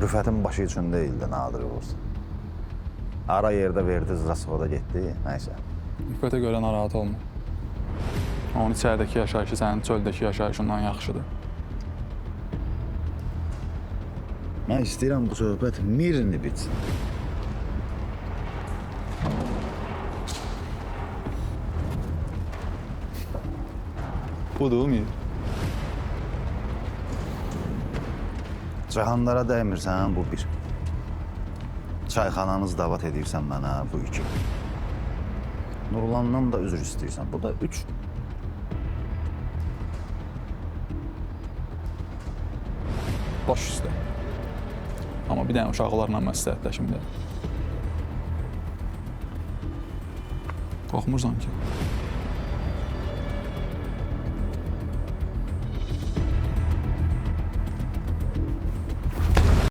Rüfətin başı üçün deyildi Nadir olsun. Ara yerdə verdi, Zrasvoda getdi, nəysə. Rüfətə görə narahat olma. Onun içəridəki yaşayışı sənin çöldəki yaşayışından yaxşıdır. Mən istəyirəm bu söhbət mirini bitsin. Budur, Mir. Cahanlara dəymirsən, bu bir. Çayxananız davat edirsən mənə, bu iki. Nurlandan da üzr istəyirsən, bu da üç. Baş üstə. Amma bir dənə uşaqlarla məsləhətləşim də. Qorxmursan ki?